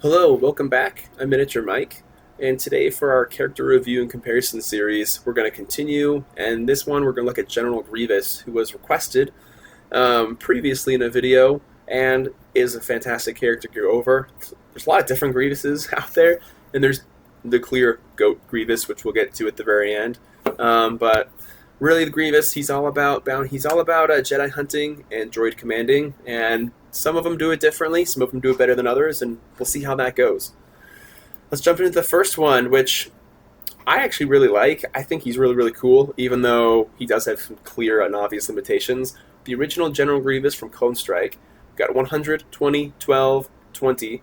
Hello, welcome back. I'm Miniature Mike, and today for our character review and comparison series, we're going to continue. And this one, we're going to look at General Grievous, who was requested previously in a video and is a fantastic character to go over. There's a lot of different Grievouses out there, and there's the clear GOAT Grievous, which we'll get to at the very end. But really, the Grievous, he's all about Jedi hunting and droid commanding, and some of them do it differently, some of them do it better than others, and we'll see how that goes. Let's jump into the first one, which I actually really like. I think he's really, really cool, even though he does have some clear and obvious limitations. The original General Grievous from Clone Strike got 100, 20, 12, 20,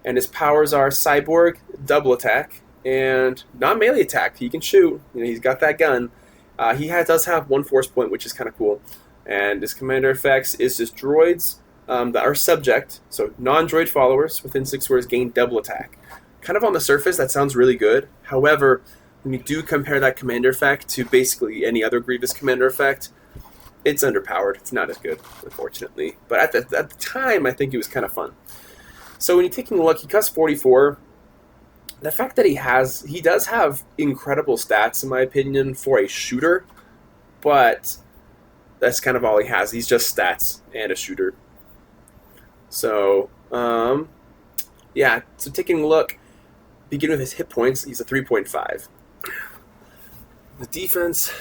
and his powers are Cyborg, Double Attack, and non-melee attack. He can shoot. He's got that gun. Does have one force point, which is kind of cool. And his commander effects is just droids that are subject, so non-droid followers within 6 squares gain double attack. Kind of on the surface, that sounds really good. However, when you do compare that commander effect to basically any other Grievous commander effect, it's underpowered. It's not as good, unfortunately. But at the time, I think it was kind of fun. So when you're taking a look, he costs 44. The fact that he does have incredible stats, in my opinion, for a shooter, but that's kind of all he has. He's just stats and a shooter. So, so taking a look, beginning with his hit points, he's a 3.5. The defense,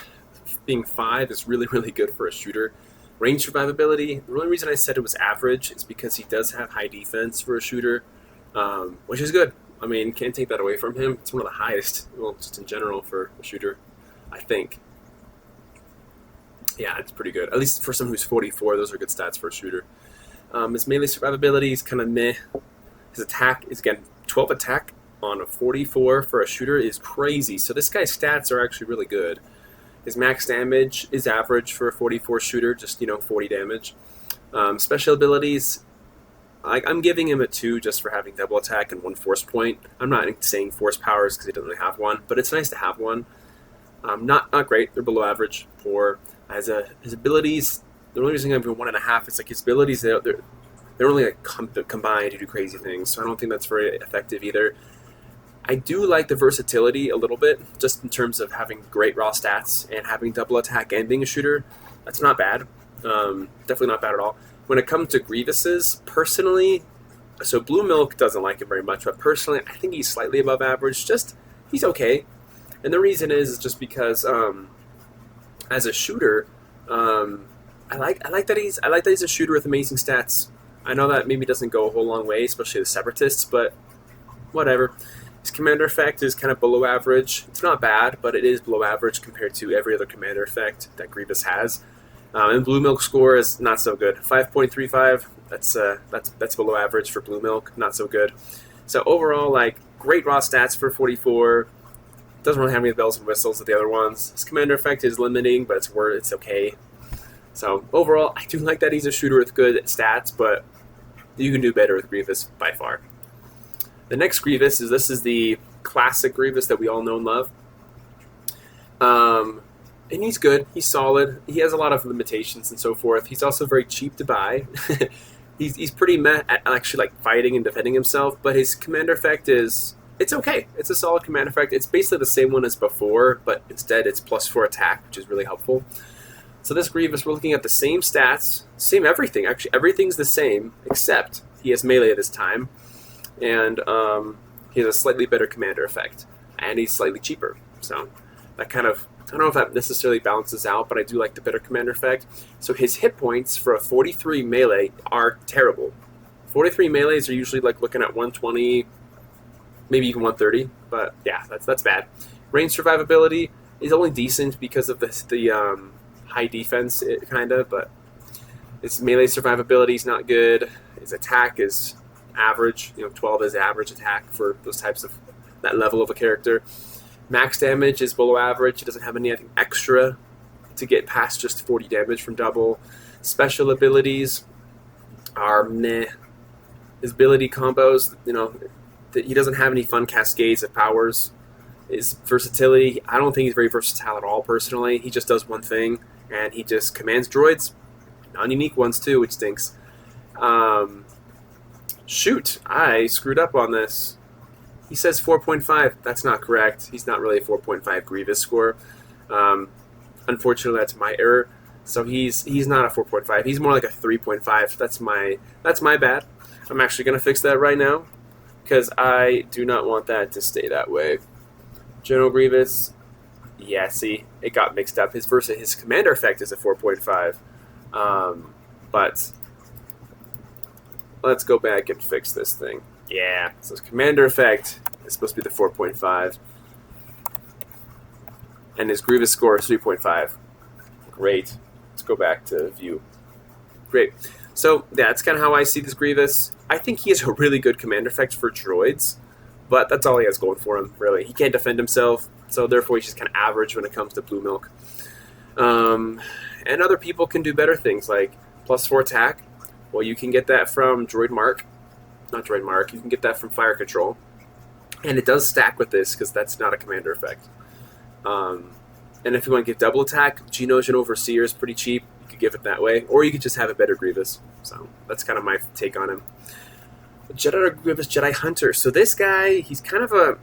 being 5, is really, really good for a shooter. Range survivability, the only reason I said it was average is because he does have high defense for a shooter, which is good. I mean, can't take that away from him. It's one of the highest, well, just in general for a shooter, I think. Yeah, it's pretty good. At least for someone who's 44, those are good stats for a shooter. His melee survivability is kind of meh. His attack is, again, 12 attack on a 44 for a shooter is crazy. So this guy's stats are actually really good. His max damage is average for a 44 shooter, just, 40 damage. Special abilities, I'm giving him a 2 just for having double attack and 1 force point. I'm not saying force powers because he doesn't really have one, but it's nice to have one. Not great. They're below average. Poor. His abilities, the only reason I'm giving 1.5 is like his abilities, they're only like combined to do crazy things, so I don't think that's very effective either. I do like the versatility a little bit, just in terms of having great raw stats and having double attack and being a shooter. That's not bad. Definitely not bad at all. When it comes to Grievouses, personally, so Blue Milk doesn't like him very much, but personally, I think he's slightly above average. Just, he's okay. And the reason is just because as a shooter, I like that he's a shooter with amazing stats. I know that maybe doesn't go a whole long way, especially the Separatists, but whatever. His commander effect is kind of below average. It's not bad, but it is below average compared to every other commander effect that Grievous has. And Blue Milk score is not so good. 5.35. That's below average for Blue Milk. Not so good. So overall, like, great raw stats for 44. Doesn't really have any bells and whistles of the other ones. His commander effect is limiting, but it's okay. So overall, I do like that he's a shooter with good stats, but you can do better with Grievous by far. The next Grievous this is the classic Grievous that we all know and love. And he's good. He's solid. He has a lot of limitations and so forth. He's also very cheap to buy. he's pretty meh at actually like fighting and defending himself, but his commander effect it's okay. It's a solid commander effect. It's basically the same one as before, but instead it's +4 attack, which is really helpful. So this Grievous, we're looking at the same stats, same everything. Actually, everything's the same, except he has melee this time, and he has a slightly better commander effect, and he's slightly cheaper. So that kind of, I don't know if that necessarily balances out, but I do like the better commander effect. So his hit points for a 43 melee are terrible. 43 melees are usually like looking at 120, maybe even 130, but yeah, that's bad. Range survivability is only decent because of the high defense, kind of, but his melee survivability is not good. His attack is average. 12 is average attack for those types of that level of a character. Max damage is below average. He doesn't have anything extra to get past just 40 damage from double. Special abilities are meh. His ability combos, he doesn't have any fun cascades of powers. His versatility, I don't think he's very versatile at all, personally. He just does one thing, and he just commands droids, non-unique ones too, which stinks. Shoot, I screwed up on this. He says 4.5. That's not correct. He's not really a 4.5 Grievous score. Unfortunately, that's my error. So he's not a 4.5. He's more like a 3.5. That's my bad. I'm actually gonna fix that right now because I do not want that to stay that way. General Grievous. Yeah, see, it got mixed up. His commander effect is a 4.5. But let's go back and fix this thing. Yeah, so his commander effect is supposed to be the 4.5. And his Grievous score is 3.5. Great. Let's go back to view. Great. So, yeah, that's kind of how I see this Grievous. I think he has a really good commander effect for droids, but that's all he has going for him, really. He can't defend himself, so therefore he's just kind of average when it comes to blue milk. And other people can do better things, like +4 attack. Well, you can get that from Droid Mark. Not Droid Mark. You can get that from Fire Control. And it does stack with this, because that's not a commander effect. And if you want to give double attack, Geonosian Overseer is pretty cheap. You could give it that way. Or you could just have a better Grievous. So that's kind of my take on him. Jedi Grievous Jedi Hunter. So this guy, he's kind of a...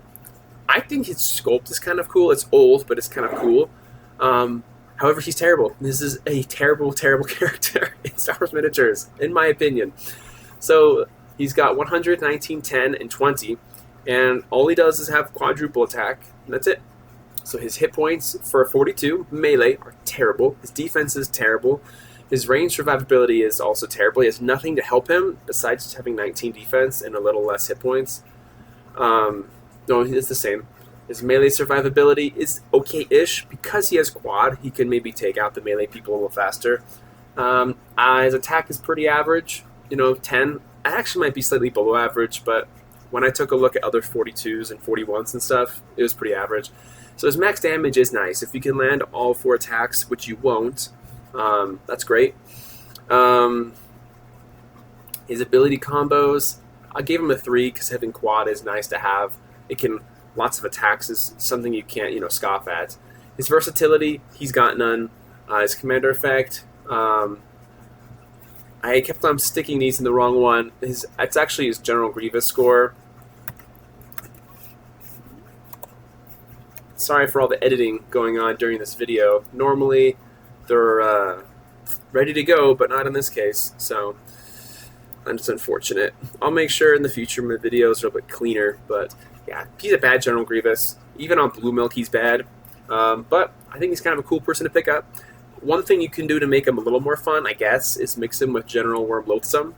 I think his sculpt is kind of cool. It's old, but it's kind of cool. However, he's terrible. This is a terrible, terrible character in Star Wars miniatures, in my opinion. So he's got 100, 19, 10, and 20. And all he does is have quadruple attack. And that's it. So his hit points for 42 melee are terrible. His defense is terrible. His range survivability is also terrible. He has nothing to help him besides just having 19 defense and a little less hit points. No, it's the same. His melee survivability is okay-ish. Because he has quad, he can maybe take out the melee people a little faster. His attack is pretty average. 10. I actually might be slightly below average, but when I took a look at other 42s and 41s and stuff, it was pretty average. So his max damage is nice. If you can land all 4 attacks, which you won't, that's great. His ability combos, I gave him a 3 because having quad is nice to have. It can, lots of attacks is something you can't, scoff at. His versatility, he's got none. His commander effect, I kept on sticking these in the wrong one. It's actually his General Grievous score. Sorry for all the editing going on during this video. Normally, they're ready to go, but not in this case, so that's unfortunate. I'll make sure in the future my videos are a bit cleaner, but yeah, he's a bad General Grievous. Even on blue milk, he's bad, but I think he's kind of a cool person to pick up. One thing you can do to make him a little more fun, I guess, is mix him with General Worm Loathsome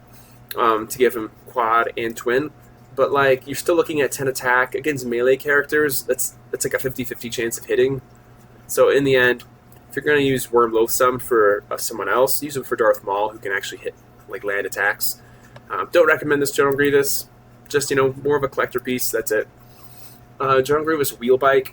to give him quad and twin. But you're still looking at 10 attack against melee characters. That's like a 50-50 chance of hitting. So in the end, if you're going to use Worm Loathsome for someone else, use him for Darth Maul, who can actually hit land attacks. Don't recommend this General Grievous. Just more of a collector piece. That's it. General Grievous Wheelbike.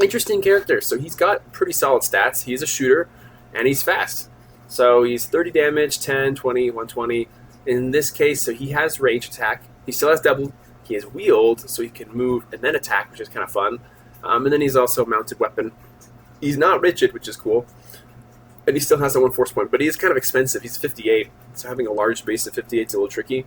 Interesting character. So he's got pretty solid stats. He's a shooter, and he's fast. So he's 30 damage, 10, 20, 120. In this case, so he has range attack. He still has double. He has wheeled, so he can move and then attack, which is kind of fun. And then he's also a mounted weapon. He's not rigid, which is cool. And he still has that 1 force point, but he is kind of expensive. He's 58, so having a large base of 58 is a little tricky.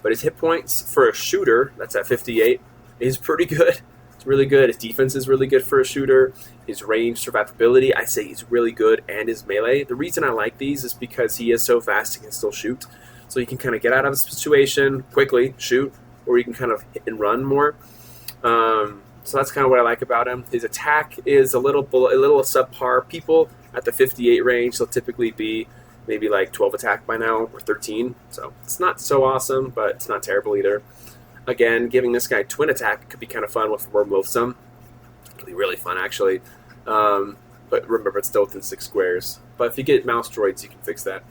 But his hit points for a shooter, that's at 58, is pretty good. It's really good. His defense is really good for a shooter. His range survivability, I say he's really good, and his melee. The reason I like these is because he is so fast he can still shoot. So you can kind of get out of a situation quickly, shoot, or you can kind of hit and run more. So that's kind of what I like about him. His attack is a little subpar. People at the 58 range, they'll typically be maybe 12 attack by now, or 13. So it's not so awesome, but it's not terrible either. Again, giving this guy twin attack could be kind of fun with Worm Loathsome. It could be really fun, actually. But remember, it's still within 6 squares. But if you get mouse droids, you can fix that.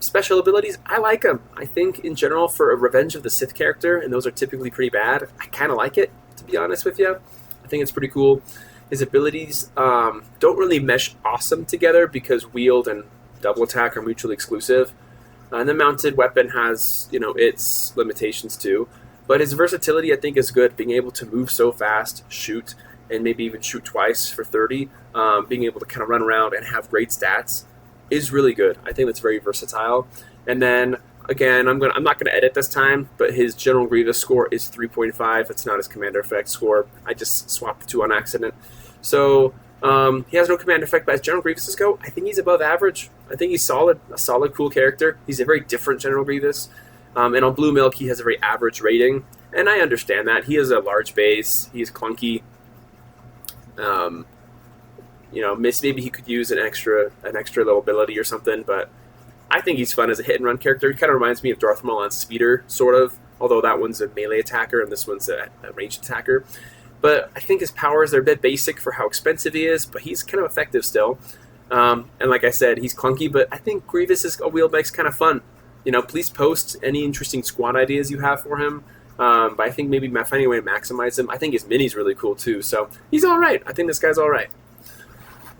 Special abilities, I like them. I think in general for a Revenge of the Sith character, and those are typically pretty bad, I kind of like it, to be honest with you. I think it's pretty cool. His abilities don't really mesh awesome together because wield and double attack are mutually exclusive. And the mounted weapon has, its limitations too. But his versatility, I think, is good. Being able to move so fast, shoot, and maybe even shoot twice for 30, being able to kind of run around and have great stats is really good. I think that's very versatile. And then Again, I'm not gonna edit this time, but his General Grievous score is 3.5. It's not his commander effect score. I just swapped the two on accident. So he has no commander effect, but as General Grievous go, I think he's above average. I think he's solid, a solid, cool character. He's a very different General Grievous. And on Blue Milk, he has a very average rating, and I understand that. He has a large base. He's clunky. Maybe he could use an extra little ability or something, but I think he's fun as a hit and run character. He kind of reminds me of Darth Maul on Speeder, sort of, although that one's a melee attacker and this one's a ranged attacker. But I think his powers are a bit basic for how expensive he is, but he's kind of effective still. And like I said, he's clunky, but I think Grievous is a wheelback's kind of fun. Please post any interesting squad ideas you have for him. But I think maybe finding a way to maximize him. I think his mini's really cool too, so he's all right. I think this guy's all right.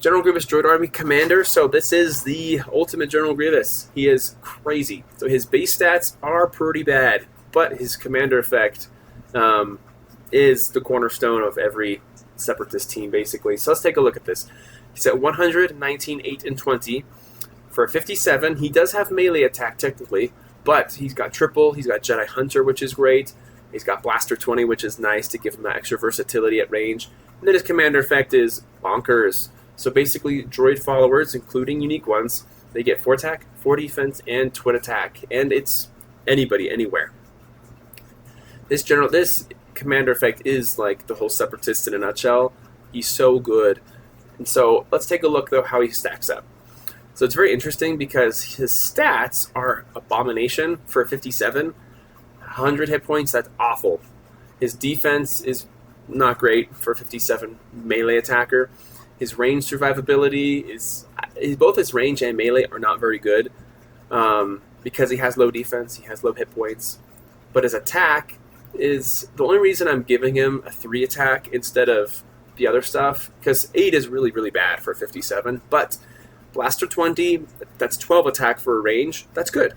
General Grievous Droid Army Commander. So this is the ultimate General Grievous. He is crazy. So his base stats are pretty bad, but his commander effect is the cornerstone of every Separatist team, basically. So let's take a look at this. He's at 100, 19, 8, and 20. For 57, he does have melee attack technically, but he's got triple. He's got Jedi Hunter, which is great. He's got Blaster 20, which is nice to give him that extra versatility at range. And then his commander effect is bonkers. So basically, droid followers, including unique ones, they get 4 attack, 4 defense, and twin attack. And it's anybody, anywhere. This commander effect is like the whole Separatist in a nutshell. He's so good. And so let's take a look, though, how he stacks up. So it's very interesting because his stats are abomination for 57. 100 hit points, that's awful. His defense is not great for 57 melee attacker. His range survivability both his range and melee are not very good because he has low defense, he has low hit points. But his attack is the only reason I'm giving him a 3 attack instead of the other stuff, because 8 is really, really bad for 57. But Blaster 20, that's 12 attack for a range, that's good.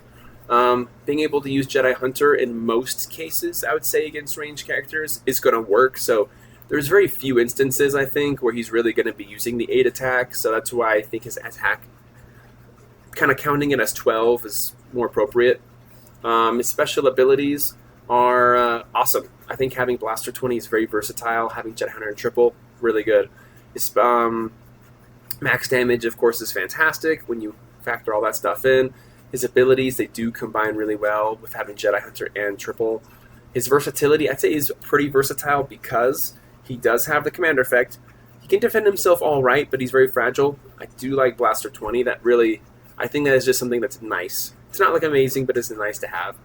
Being able to use Jedi Hunter in most cases, I would say, against ranged characters is going to work. So there's very few instances, I think, where he's really going to be using the 8 attack, so that's why I think his attack, kind of counting it as 12, is more appropriate. His special abilities are awesome. I think having Blaster 20 is very versatile. Having Jedi Hunter and triple, really good. His max damage, of course, is fantastic when you factor all that stuff in. His abilities, they do combine really well with having Jedi Hunter and triple. His versatility, I'd say, is pretty versatile because he does have the commander effect. He can defend himself all right, but he's very fragile. I do like Blaster 20. I think that is just something that's nice. It's not like amazing, but it's nice to have.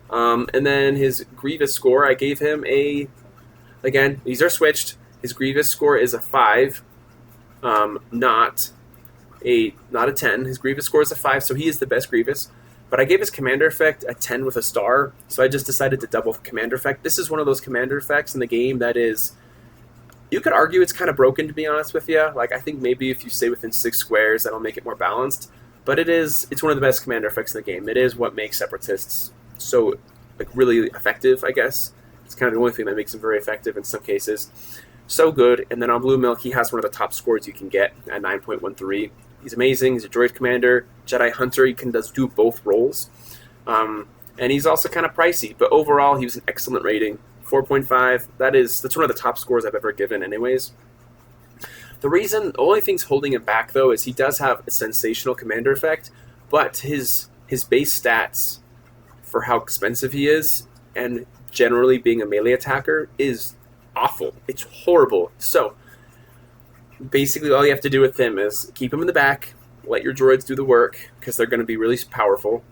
And then his Grievous score, I gave him again, these are switched. His Grievous score is a 5, not a 10. His Grievous score is a 5, so he is the best Grievous. But I gave his commander effect a 10 with a star, so I just decided to double commander effect. This is one of those commander effects in the game that is, you could argue it's kind of broken, to be honest with you. Like, I think maybe if you stay within 6 squares, that'll make it more balanced. But it's one of the best commander effects in the game. It is what makes Separatists so, really effective, I guess. It's kind of the only thing that makes them very effective in some cases. So good. And then on Blue Milk, he has one of the top scores you can get at 9.13. He's amazing. He's a droid commander, Jedi Hunter. He can do both roles. And he's also kind of pricey. But overall, he was an excellent rating. 4.5. That's one of the top scores I've ever given anyways. The only thing's holding him back, though, is he does have a sensational commander effect, but his base stats for how expensive he is and generally being a melee attacker is awful. It's horrible. So basically all you have to do with him is keep him in the back, let your droids do the work, because they're going to be really powerful.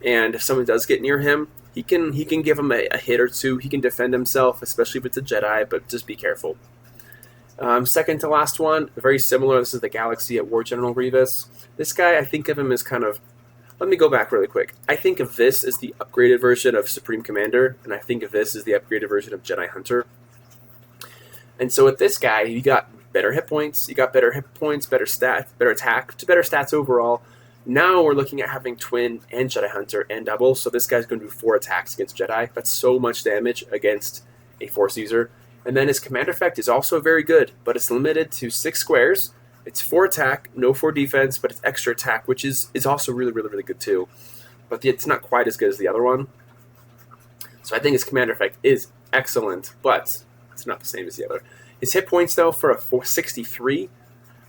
And if someone does get near him, he can give him a hit or two. He can defend himself, especially if it's a Jedi, but just be careful. Second to last one, very similar. This is the Galaxy at War General Grievous. This guy, I think of him as kind of... Let me go back really quick. I think of this as the upgraded version of Supreme Commander, and I think of this as the upgraded version of Jedi Hunter. And so with this guy, you got better hit points, better stats, better attack, better stats overall. Now we're looking at having Twin and Jedi Hunter and double, so this guy's going to do 4 attacks against Jedi. That's so much damage against a Force user. And then his commander effect is also very good, but it's limited to 6 squares. It's 4 attack, no 4 defense, but it's extra attack, which is also really, really, really good too. but it's not quite as good as the other one. So I think his commander effect is excellent, but it's not the same as the other. His hit points, though, for a 463.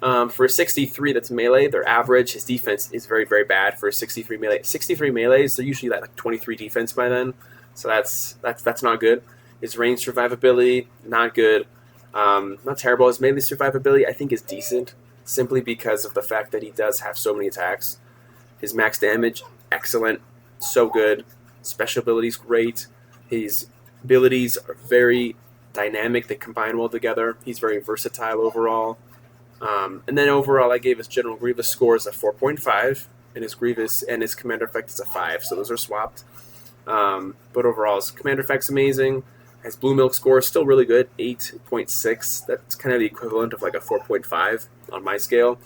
For a 63 that's melee, they're average. His defense is very, very bad for a 63 melee. 63 melees, they're usually like 23 defense by then, so that's not good. His range survivability, not good. Not terrible. His melee survivability, I think, is decent, simply because of the fact that he does have so many attacks. His max damage, excellent, so good. Special abilities, great. His abilities are very dynamic. They combine well together. He's very versatile overall. And then overall, I gave his General Grievous scores a 4.5, and his Grievous and his commander effect is a 5, so those are swapped. But overall, his commander effect's amazing. His Blue Milk score is still really good, 8.6. That's kind of the equivalent of like a 4.5 on my scale.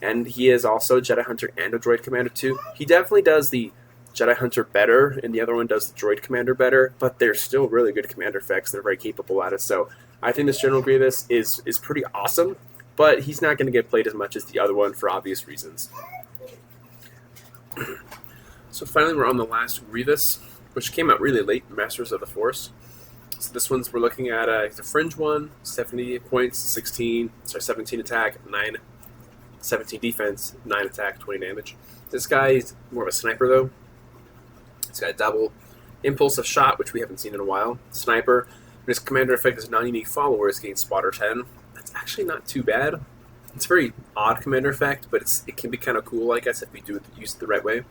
And he is also Jedi Hunter and a Droid Commander too. He definitely does the Jedi Hunter better, and the other one does the Droid Commander better, but they're still really good commander effects. They're very capable at it, so I think this General Grievous is pretty awesome, but he's not going to get played as much as the other one for obvious reasons. So finally, we're on the last Grievous, which came out really late, Masters of the Force. So this one's, we're looking at he's a fringe one, 70 points, 17 attack, 17 defense, 9 attack, 20 damage. This guy is more of a sniper though. He's got a double impulsive shot, which we haven't seen in a while. Sniper. And his commander effect is non-unique followers gain spotter 10. That's actually not too bad. It's a very odd commander effect, but it can be kind of cool, I guess, if we use it the right way.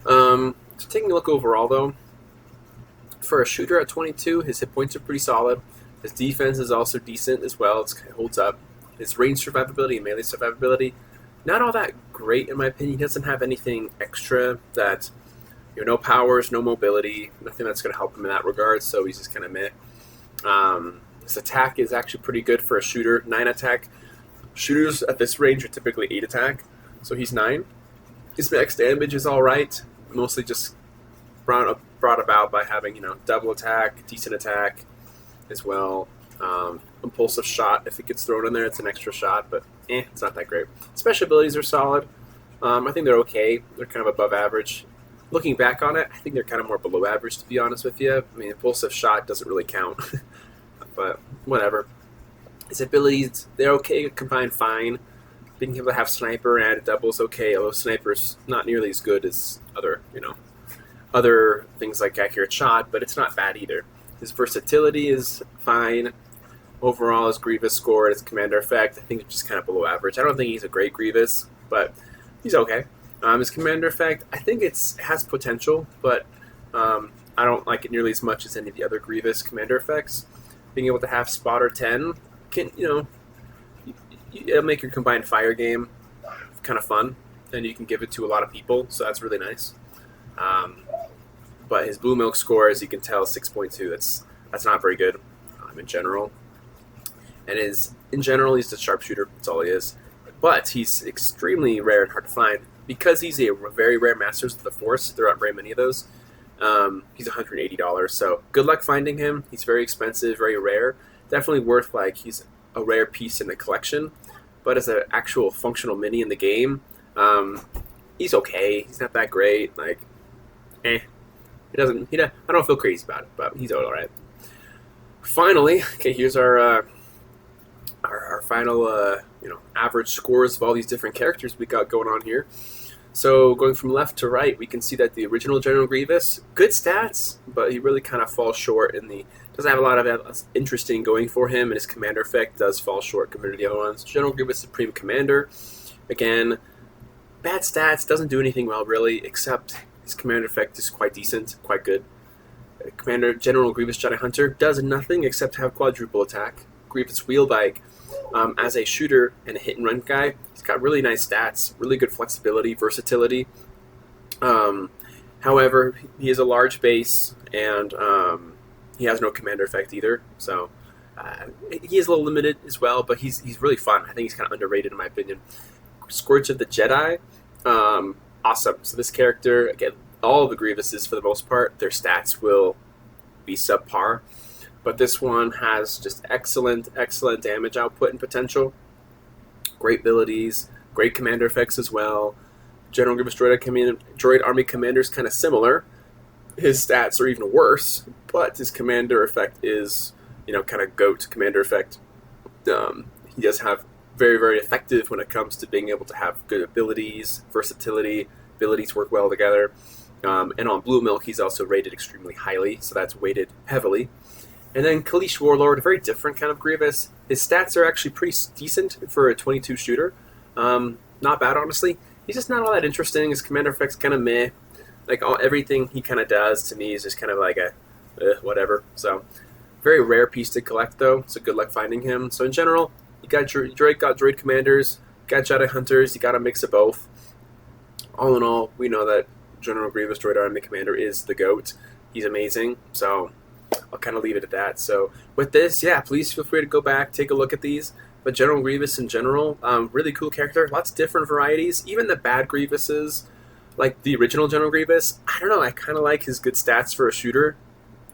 So taking a look overall though, for a shooter at 22, his hit points are pretty solid. His defense is also decent as well. It holds up. His range survivability and melee survivability, not all that great in my opinion. He doesn't have anything extra that, no powers, no mobility, nothing that's going to help him in that regard, so he's just kind of meh. His attack is actually pretty good for a shooter, 9 attack. Shooters at this range are typically 8 attack, so he's 9. His max damage is alright, mostly just brought about by having, double attack, decent attack as well. Impulsive shot, if it gets thrown in there, it's an extra shot, but it's not that great. Special abilities are solid. I think they're okay. They're kind of above average. Looking back on it, I think they're kind of more below average, to be honest with you. I mean, impulsive shot doesn't really count, but whatever. His abilities, they're okay, combined fine. Being able to have sniper and add a double is okay, although sniper's not nearly as good as other things like accurate shot, but it's not bad either. His versatility is fine. Overall, his Grievous score and his commander effect, I think it's just kind of below average. I don't think he's a great Grievous, but he's okay. His commander effect, I think it has potential, but I don't like it nearly as much as any of the other Grievous commander effects. Being able to have spotter 10 can, it'll make your combined fire game kind of fun, and you can give it to a lot of people, so that's really nice. But his Blue Milk score, as you can tell, 6.2. That's not very good in general. And in general, he's a sharpshooter. That's all he is. But he's extremely rare and hard to find. Because he's a very rare Masters of the Force, there aren't very many of those. He's $180, so good luck finding him. He's very expensive, very rare. Definitely worth, he's a rare piece in the collection. But as an actual functional mini in the game, he's okay. He's not that great. I don't feel crazy about it, but he's all right. Finally, okay, here's our final, average scores of all these different characters we got going on here. So going from left to right, we can see that the original General Grievous, good stats, but he really kind of falls short doesn't have a lot of interesting going for him, and his commander effect does fall short compared to the other ones. General Grievous Supreme Commander, again, bad stats, doesn't do anything well really, except his commander effect is quite decent, quite good. General Grievous Jedi Hunter does nothing except have quadruple attack. Grievous Wheelbike, as a shooter and a hit-and-run guy, he's got really nice stats, really good flexibility, versatility. However, he has a large base, and he has no commander effect either, so he is a little limited as well, but he's really fun. I think he's kind of underrated in my opinion. Scourge of the Jedi, awesome. So this character, again, all of the Grievouses, for the most part, their stats will be subpar. But this one has just excellent damage output and potential. Great abilities, great commander effects as well. General Grievous Droid Army Commander is kind of similar. His stats are even worse, but his commander effect is, kind of GOAT commander effect. He does have very, very effective when it comes to being able to have good abilities, versatility, abilities work well together. And on Blue Milk, he's also rated extremely highly, so that's weighted heavily. And then Kaleesh Warlord, a very different kind of Grievous. His stats are actually pretty decent for a 22 shooter. Not bad, honestly. He's just not all that interesting. His commander effect's kind of meh. Like, everything he kind of does to me is just kind of like a whatever. So, very rare piece to collect, though. So good luck finding him. So in general, you got droid commanders, got Jedi hunters. You got a mix of both. All in all, we know that General Grievous Droid Army Commander is the GOAT. He's amazing. So I'll kind of leave it at that. So with this, yeah, please feel free to go back, take a look at these. But General Grievous in general, really cool character. Lots of different varieties. Even the bad Grievouses, like the original General Grievous, I don't know, I kind of like his good stats for a shooter.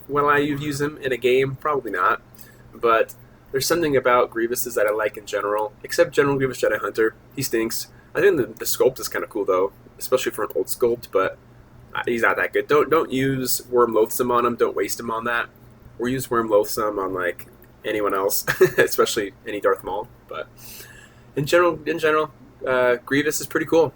Will I use him in a game? Probably not. But there's something about Grievouses that I like in general, except General Grievous Jedi Hunter. He stinks. I think the sculpt is kind of cool, though, especially for an old sculpt, but he's not that good. Don't use Worm Loathsome on him. Don't waste him on that. Or use Worm Loathsome on, like, anyone else, especially any Darth Maul. But in general, Grievous is pretty cool.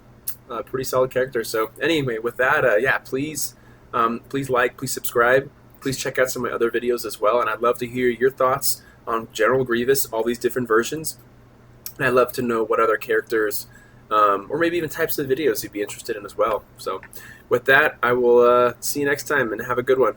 Pretty solid character. So anyway, with that, yeah, please like, please subscribe. Please check out some of my other videos as well, and I'd love to hear your thoughts on General Grievous, all these different versions. And I'd love to know what other characters, or maybe even types of videos you'd be interested in as well. So with that, I will see you next time, and have a good one.